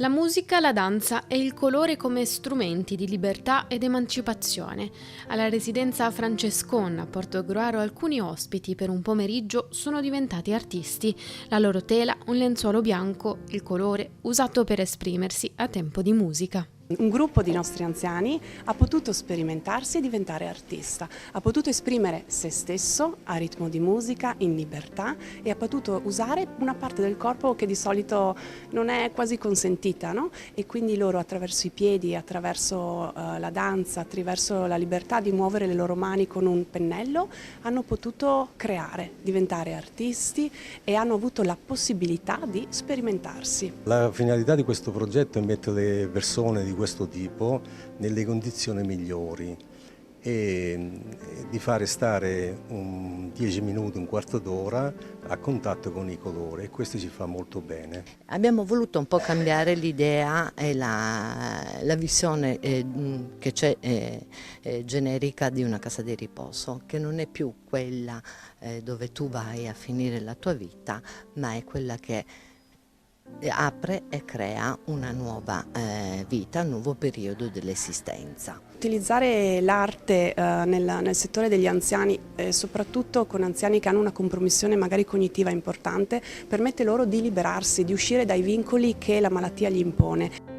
La musica, la danza e il colore come strumenti di libertà ed emancipazione. Alla residenza Francescon a Portogruaro alcuni ospiti per un pomeriggio sono diventati artisti. La loro tela, un lenzuolo bianco, il colore usato per esprimersi a tempo di musica. Un gruppo di nostri anziani ha potuto sperimentarsi e diventare artista, ha potuto esprimere se stesso a ritmo di musica, in libertà, e ha potuto usare una parte del corpo che di solito non è quasi consentita, no? E quindi loro attraverso i piedi, attraverso la danza, attraverso la libertà di muovere le loro mani con un pennello, hanno potuto creare, diventare artisti e hanno avuto la possibilità di sperimentarsi. La finalità di questo progetto è mettere le persone di questo tipo nelle condizioni migliori e di fare stare 10 minuti, un quarto d'ora a contatto con i colori, e questo ci fa molto bene. Abbiamo voluto un po' cambiare l'idea e la visione che c'è generica di una casa di riposo, che non è più quella dove tu vai a finire la tua vita, ma è quella che apre e crea una nuova vita, un nuovo periodo dell'esistenza. Utilizzare l'arte nel settore degli anziani, soprattutto con anziani che hanno una compromissione magari cognitiva importante, permette loro di liberarsi, di uscire dai vincoli che la malattia gli impone.